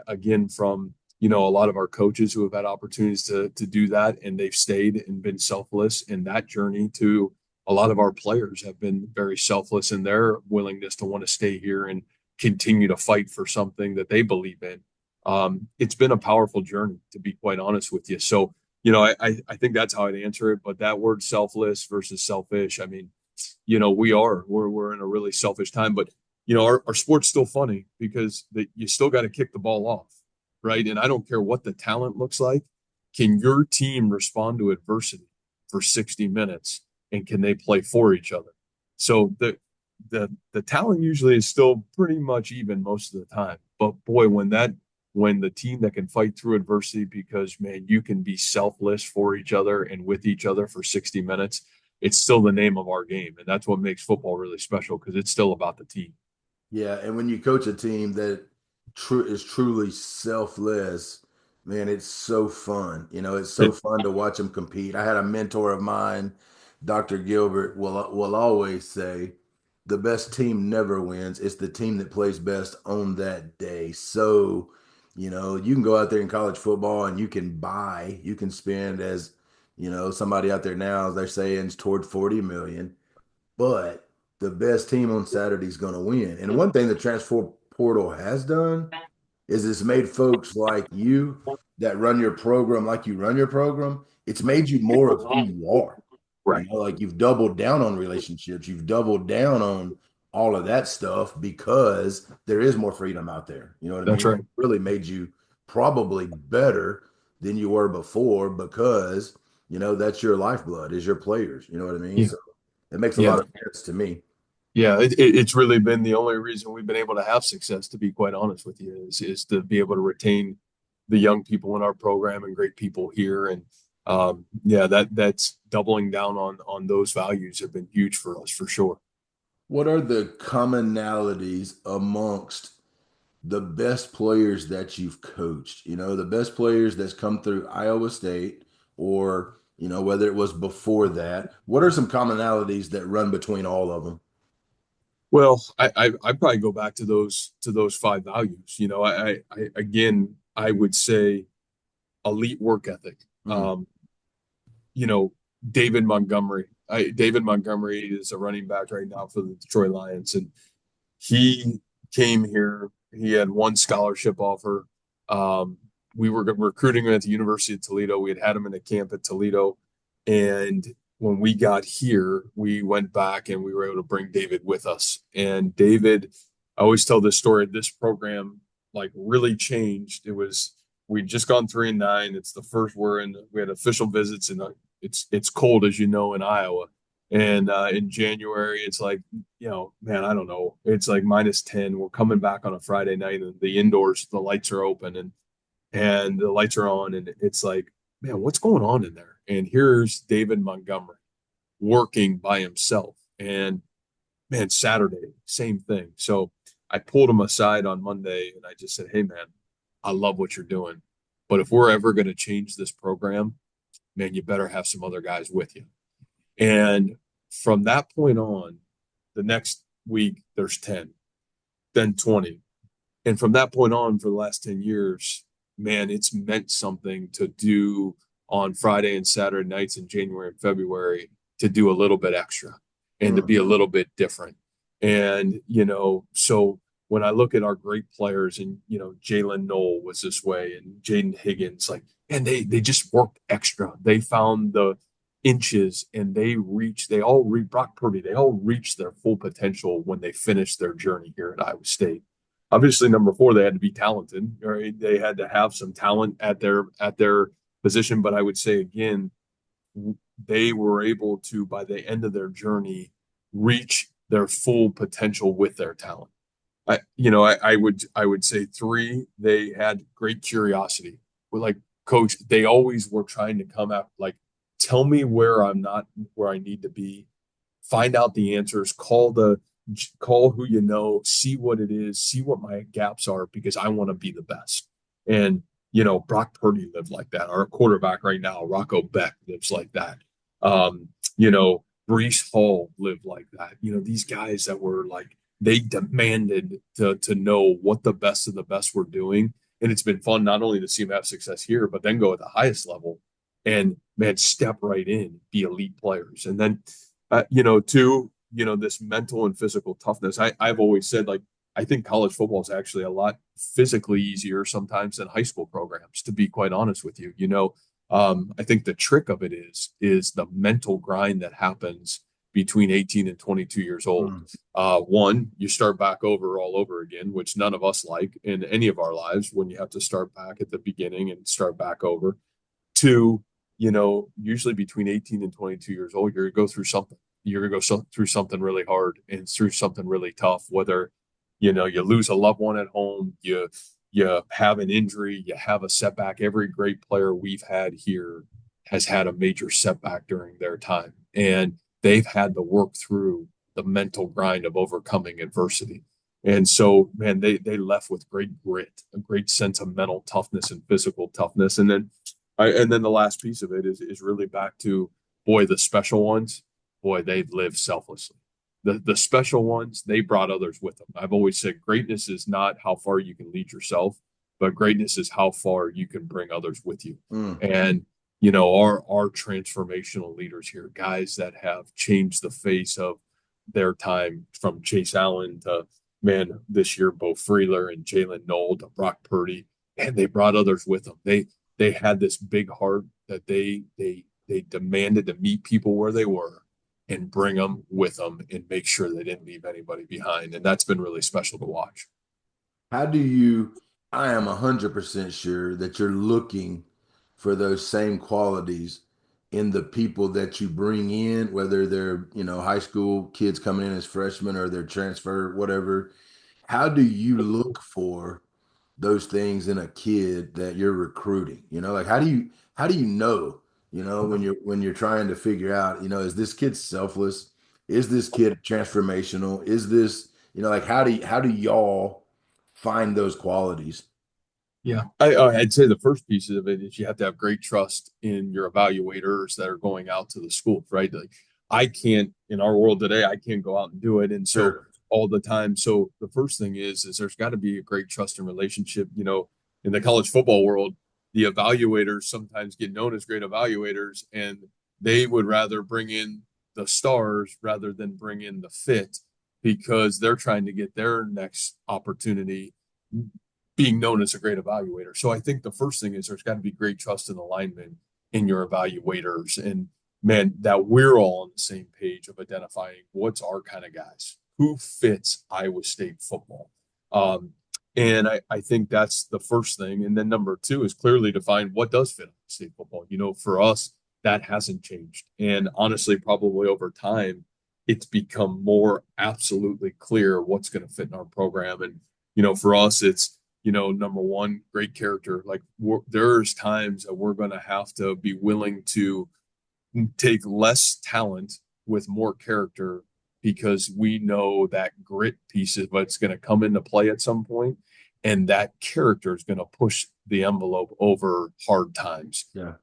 Speaker 2: again, from, a lot of our coaches who have had opportunities to do that, and they've stayed and been selfless in that journey, to a lot of our players have been very selfless in their willingness to want to stay here and continue to fight for something that they believe in. It's been a powerful journey, to be quite honest with you. So, I think that's how I'd answer it. But that word selfless versus selfish, I mean, we're in a really selfish time, but our sport's still funny because you still got to kick the ball off, right? And I don't care what the talent looks like. Can your team respond to adversity for 60 minutes, and can they play for each other? So the talent usually is still pretty much even most of the time. But boy, when the team that can fight through adversity, because man, you can be selfless for each other and with each other for 60 minutes, it's still the name of our game. And that's what makes football really special, because it's still about the team.
Speaker 1: Yeah, and when you coach a team that is truly selfless, man, it's so fun. It's so
Speaker 2: It,
Speaker 1: fun to watch them compete. I had a mentor of mine, Dr. Gilbert, will always say, the best team never wins. It's the team that plays best on that day. So, you can go out there in college football and you can spend, as somebody out there now, they're saying, it's toward 40 million, but the best team on Saturday is going to win. And one thing the transfer portal has done is it's made folks like you that run your program like you run your program. It's made you more of who you are.
Speaker 2: right.
Speaker 1: Like you've doubled down on relationships, you've doubled down on all of that stuff because there is more freedom out there. You know what I
Speaker 2: That's
Speaker 1: mean?
Speaker 2: right.
Speaker 1: It really made you probably better than you were before because, that's your lifeblood, is your players. You know what I mean?
Speaker 2: Yeah.
Speaker 1: So it makes a
Speaker 2: Yeah.
Speaker 1: lot of sense to me.
Speaker 2: Yeah. It's really been the only reason we've been able to have success, to be quite honest with you, is to be able to retain the young people in our program and great people here. And yeah, that's doubling down on those values have been huge for us, for sure.
Speaker 1: What are the commonalities amongst the best players that you've coached? The best players that's come through Iowa State, or, whether it was before that. What are some commonalities that run between all of them?
Speaker 2: Well, I probably go back to those five values. You know, I again I would say elite work ethic.
Speaker 1: Mm,
Speaker 2: Um, you know, David Montgomery is a running back right now for the Detroit Lions, and he came here. He had one scholarship offer. Um, we were recruiting him at the University of Toledo. We had him in a camp at Toledo, and when we got here, we went back and we were able to bring David with us. And David, I always tell this story. This program like really changed. It was we'd just gone 3-9. It's the first we had official visits, and it's cold as you know in Iowa. And in January, it's like, man, I don't know. It's like -10. We're coming back on a Friday night, and the indoors, the lights are open, and the lights are on, and it's like, man, what's going on in there? And here's David Montgomery working by himself. And man, Saturday, same thing. So I pulled him aside on Monday, and I just said, hey, man, I love what you're doing, but if we're ever going to change this program, man, you better have some other guys with you. And from that point on, the next week there's 10, then 20. And from that point on, for the last 10 years, man, it's meant something to do on Friday and Saturday nights in January and February to do a little bit extra and to
Speaker 1: mm,
Speaker 2: be a little bit different. And, so when I look at our great players, and, Jalen Knoll was this way, and Jaden Higgins, like, and they just worked extra. They found the inches, and Brock Purdy, they all reached their full potential when they finished their journey here at Iowa State. Obviously, number four, they had to be talented, right? They had to have some talent at their position. But I would say again, they were able to, by the end of their journey, reach their full potential with their talent. I would say three, they had great curiosity. We're like, coach, they always were trying to come out like, tell me where I'm not where I need to be, find out the answers, call who you know, see what it is, see what my gaps are, because I want to be the best. And Brock Purdy lived like that. Our quarterback right now, Rocco Beck, lives like that. Um, Brees Hall lived like that. These guys that were like, they demanded to know what the best of the best were doing. And it's been fun not only to see them have success here, but then go at the highest level and man, step right in, be elite players. And then two, this mental and physical toughness. I've always said, like, I think college football is actually a lot physically easier sometimes than high school programs, to be quite honest with you. I think the trick of it is the mental grind that happens between 18 and 22 years old.
Speaker 1: mm.
Speaker 2: One, you start back over all over again, which none of us like in any of our lives when you have to start back at the beginning and start back over. Two, usually between 18 and 22 years old, you're going to go through something. You're going to go through something really hard and through something really tough, whether, you lose a loved one at home, you have an injury, you have a setback. Every great player we've had here has had a major setback during their time. And they've had to work through the mental grind of overcoming adversity. And so, man, they left with great grit, a great sense of mental toughness and physical toughness. And then the last piece of it is really back to, boy, the special ones, boy, they've lived selflessly. The special ones, they brought others with them. I've always said greatness is not how far you can lead yourself, but greatness is how far you can bring others with you.
Speaker 1: Mm.
Speaker 2: And our transformational leaders here, guys that have changed the face of their time, from Chase Allen to, man, this year Bo Freeler and Jalen Knoll to Brock Purdy, and they brought others with them. They had this big heart that they demanded to meet people where they were and bring them with them and make sure they didn't leave anybody behind. And that's been really special to watch.
Speaker 1: How do you, I am 100% sure that you're looking for those same qualities in the people that you bring in, whether they're, high school kids coming in as freshmen or they're transfer, whatever. How do you look for those things in a kid that you're recruiting? Like how do you know, when you're trying to figure out, is this kid selfless? Is this kid transformational? Is this, like how do y'all find those qualities?
Speaker 2: Yeah, I'd say the first piece of it is you have to have great trust in your evaluators that are going out to the schools, right? Like, I can't, in our world today, I can't go out and do it. And so
Speaker 1: Sure.
Speaker 2: all the time. So the first thing is there's got to be a great trust and relationship. In the college football world, the evaluators sometimes get known as great evaluators, and they would rather bring in the stars rather than bring in the fit because they're trying to get their next opportunity being known as a great evaluator. So I think the first thing is there's got to be great trust and alignment in your evaluators. And man, that we're all on the same page of identifying what's our kind of guys, who fits Iowa State football. And I think that's the first thing. And then number two is clearly define what does fit Iowa State football. For us, that hasn't changed. And honestly, probably over time, it's become more absolutely clear what's going to fit in our program. And, for us, it's, number one, great character. Like there's times that we're going to have to be willing to take less talent with more character because we know that grit piece is what's going to come into play at some point, and that character is going to push the envelope over hard times.
Speaker 1: Yeah.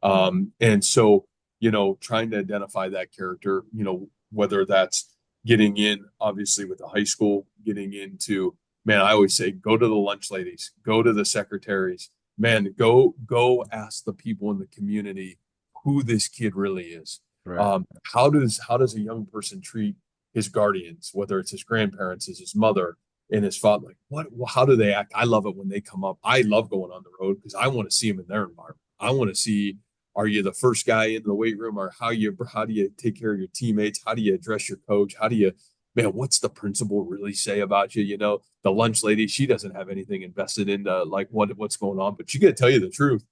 Speaker 2: And so, trying to identify that character, whether that's getting in, obviously with the high school, getting into, man, I always say, go to the lunch ladies, go to the secretaries, man, go ask the people in the community who this kid really is.
Speaker 1: Right.
Speaker 2: How does a young person treat his guardians, whether it's his grandparents, his mother, and his father? Like how do they act? I love it when they come up. I love going on the road because I want to see them in their environment. I want to see, are you the first guy in the weight room, or how do you take care of your teammates? How do you address your coach? Man, what's the principal really say about you? The lunch lady, she doesn't have anything invested into like what's going on, but she got to tell you the truth.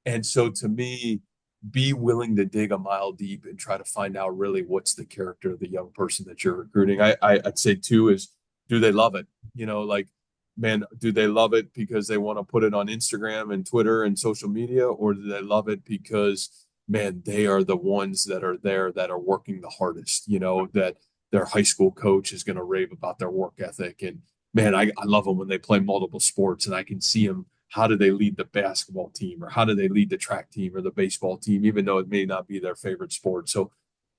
Speaker 2: And so to me, be willing to dig a mile deep and try to find out really what's the character of the young person that you're recruiting. I'd say two is, do they love it? Like, man, do they love it because they want to put it on Instagram and Twitter and social media, or do they love it because, man, they are the ones that are there that are working the hardest, that their high school coach is going to rave about their work ethic. And man, I love them when they play multiple sports and I can see them. How do they lead the basketball team, or how do they lead the track team or the baseball team, even though it may not be their favorite sport? So,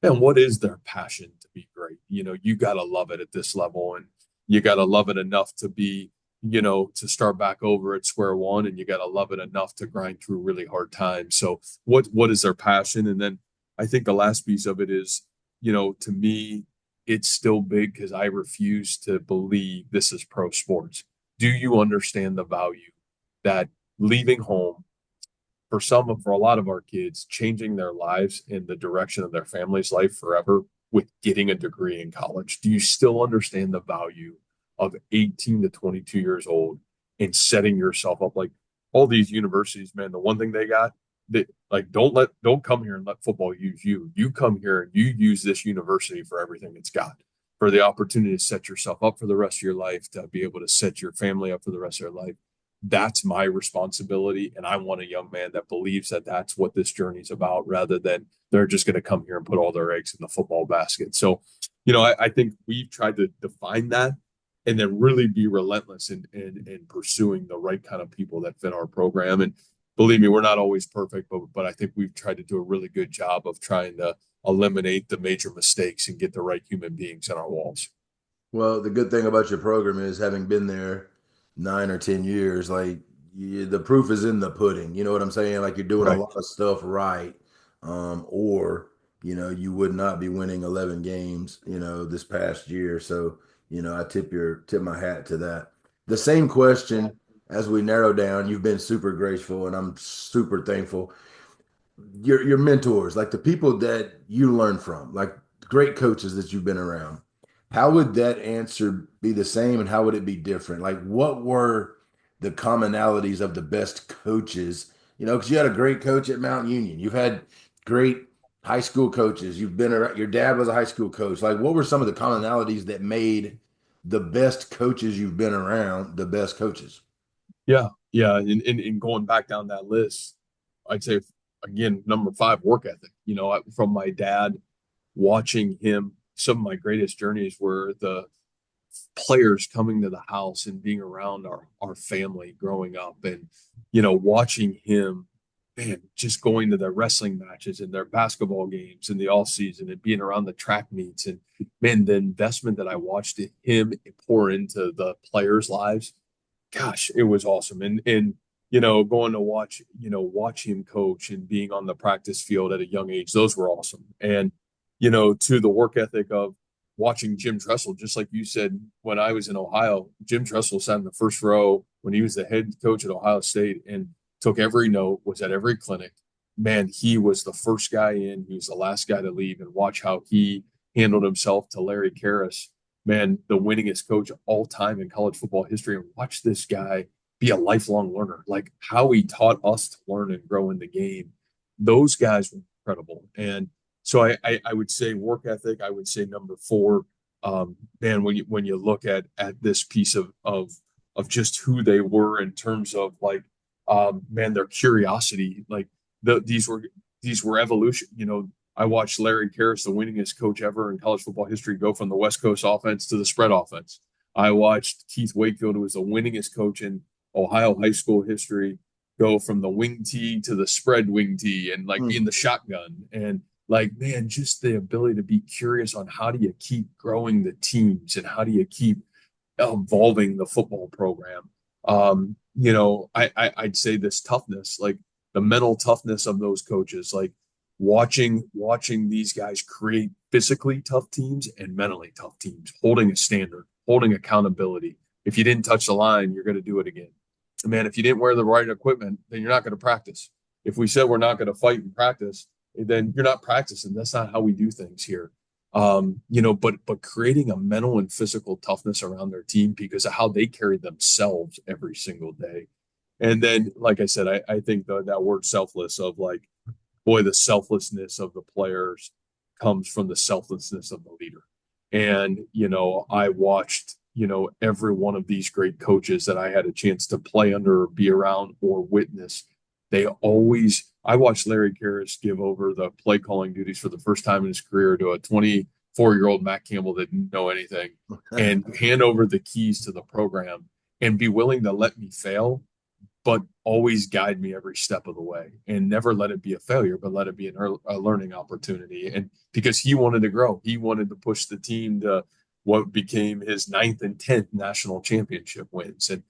Speaker 2: man, what is their passion to be great? You got to love it at this level, and you got to love it enough to be, to start back over at square one, and you got to love it enough to grind through really hard times. So what is their passion? And then I think the last piece of it is, to me, it's still big because I refuse to believe this is pro sports. Do you understand the value that leaving home for a lot of our kids, changing their lives in the direction of their family's life forever with getting a degree in college? Do you still understand the value of 18 to 22 years old and setting yourself up? Like all these universities, man, the one thing they got, that like, don't come here and let football use you. You come here and you use this university for everything it's got, for the opportunity to set yourself up for the rest of your life, to be able to set your family up for the rest of their life. That's my responsibility. And I want a young man that believes that that's what this journey is about, rather than they're just going to come here and put all their eggs in the football basket. So, I think we've tried to define that and then really be relentless in pursuing the right kind of people that fit our program. And believe me, we're not always perfect, but I think we've tried to do a really good job of trying to eliminate the major mistakes and get the right human beings on our walls.
Speaker 1: Well, the good thing about your program is having been there 9 or 10 years, like the proof is in the pudding. You know what I'm saying? Like you're doing a
Speaker 2: Right.
Speaker 1: lot of stuff right, or you would not be winning 11 games, this past year. So, I tip my hat to that. The same question as we narrow down, you've been super graceful, and I'm super thankful. Your mentors, like the people that you learn from, like great coaches that you've been around, how would that answer be the same, and how would it be different? Like what were the commonalities of the best coaches? Because you had a great coach at Mount Union. You've had great high school coaches. You've been around, your dad was a high school coach. Like what were some of the commonalities that made the best coaches you've been around the best coaches?
Speaker 2: Yeah. Yeah. And going back down that list, I'd say, again, number five, work ethic. From my dad, watching him, some of my greatest journeys were the players coming to the house and being around our family growing up, and watching him man, just going to their wrestling matches and their basketball games in the off season and being around the track meets, and man, the investment that I watched him pour into the players' lives, gosh, it was awesome. And going to watch him coach and being on the practice field at a young age, those were awesome. And to the work ethic of watching Jim Tressel, just like you said, when I was in Ohio, Jim Tressel sat in the first row when he was the head coach at Ohio State and took every note, was at every clinic. Man, he was the first guy in, he was the last guy to leave, and watch how he handled himself to Larry Karras, man, the winningest coach of all time in college football history. And watch this guy be a lifelong learner, like how he taught us to learn and grow in the game. Those guys were incredible. And so I would say work ethic. I would say number four, man, when you look at this piece of just who they were in terms of like, man, their curiosity, like these were evolution. I watched Larry Karras, the winningest coach ever in college football history, go from the West Coast offense to the spread offense. I watched Keith Wakefield, who was the winningest coach in Ohio high school history, go from the wing tee to the spread wing tee and like being the shotgun. And like, man, just the ability to be curious on how do you keep growing the teams and how do you keep evolving the football program. I'd say this toughness, like the mental toughness of those coaches, like watching these guys create physically tough teams and mentally tough teams, holding a standard, holding accountability. If you didn't touch the line, you're going to do it again. Man, if you didn't wear the right equipment, then you're not going to practice. If we said we're not going to fight and practice, then you're not practicing. That's not how we do things here. But creating a mental and physical toughness around their team because of how they carry themselves every single day. And then, like I said, I think that word selfless of like, boy, the selflessness of the players comes from the selflessness of the leader. And, I watched, every one of these great coaches that I had a chance to play under or be around or witness. I watched Larry Karras give over the play calling duties for the first time in his career to a 24-year-old Matt Campbell that didn't know anything and hand over the keys to the program and be willing to let me fail, but always guide me every step of the way and never let it be a failure, but let it be a learning opportunity. And because he wanted to grow, he wanted to push the team to what became his 9th and 10th national championship wins. And,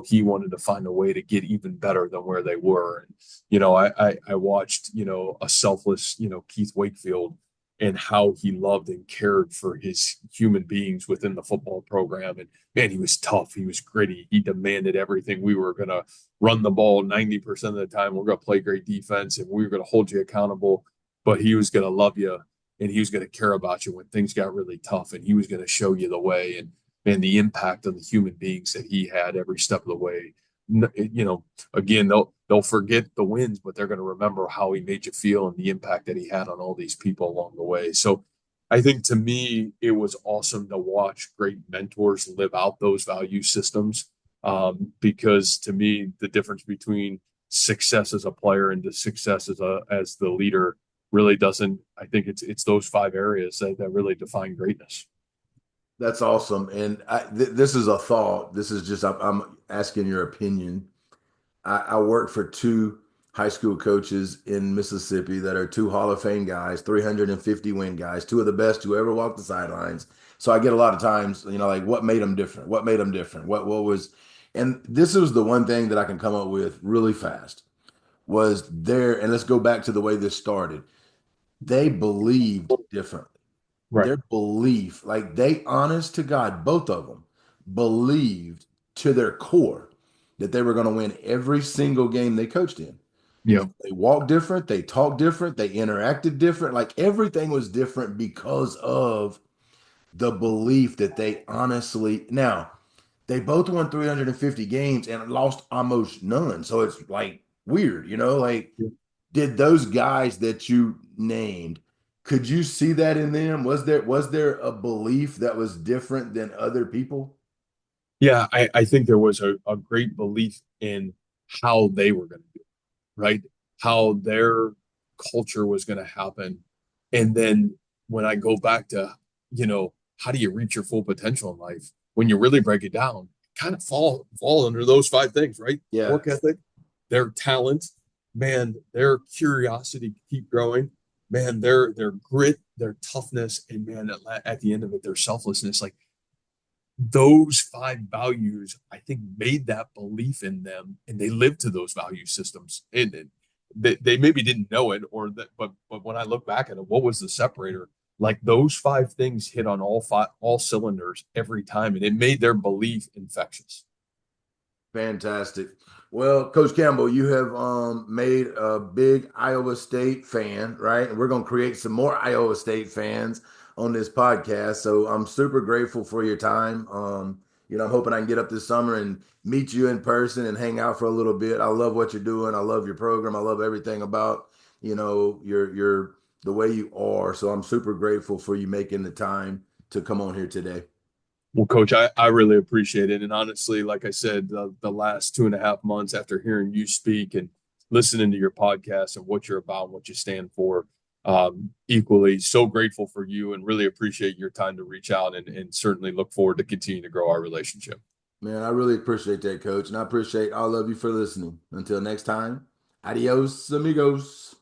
Speaker 2: he wanted to find a way to get even better than where they were. And, I watched, a selfless, Keith Wakefield and how he loved and cared for his human beings within the football program. And man, he was tough. He was gritty. He demanded everything. We were going to run the ball 90% of the time. We're going to play great defense and we were going to hold you accountable, but he was going to love you and he was going to care about you when things got really tough and he was going to show you the way. And the impact on the human beings that he had every step of the way. Again, they'll forget the wins, but they're going to remember how he made you feel and the impact that he had on all these people along the way. So I think to me, it was awesome to watch great mentors live out those value systems. Because to me, the difference between success as a player and the success as the leader really doesn't. I think it's those 5 areas that really define greatness.
Speaker 1: That's awesome. And this is a thought. This is just, I'm asking your opinion. I work for 2 high school coaches in Mississippi that are 2 Hall of Fame guys, 350 win guys, 2 of the best who ever walked the sidelines. So I get a lot of times, like what made them different? What made them different? What was, and this was the one thing that I can come up with really fast was there. And let's go back to the way this started. They believed differently.
Speaker 2: Right.
Speaker 1: Their belief, like they honest to God, both of them believed to their core that they were going to win every single game they coached in.
Speaker 2: Yeah.
Speaker 1: They walked different, they talked different, they interacted different. Like everything was different because of the belief that they honestly, now they both won 350 games and lost almost none. So it's like weird, like did those guys that you named, could you see that in them? Was there a belief that was different than other people?
Speaker 2: Yeah, I think there was a great belief in how they were going to do it, right? How their culture was going to happen. And then when I go back to, how do you reach your full potential in life? When you really break it down, kind of fall under those 5 things, right?
Speaker 1: Yeah.
Speaker 2: Work ethic, their talent, man, their curiosity to keep growing, man, their grit, their toughness, and man, at the end of it, their selflessness, like those five values, I think made that belief in them, and they lived to those value systems. And they maybe didn't know it, or that, but when I look back at it, what was the separator? Like those five things hit on all cylinders every time, and it made their belief infectious.
Speaker 1: Fantastic. Well, Coach Campbell, you have made a big Iowa State fan, right? And we're going to create some more Iowa State fans on this podcast. So I'm super grateful for your time. I'm hoping I can get up this summer and meet you in person and hang out for a little bit. I love what you're doing. I love your program. I love everything about, your the way you are. So I'm super grateful for you making the time to come on here today.
Speaker 2: Well, Coach, I really appreciate it. And honestly, like I said, the last 2.5 months after hearing you speak and listening to your podcast and what you're about and what you stand for, equally so grateful for you and really appreciate your time to reach out and certainly look forward to continue to grow our relationship.
Speaker 1: Man, I really appreciate that, Coach. And I appreciate all of you for listening. Until next time, adios, amigos.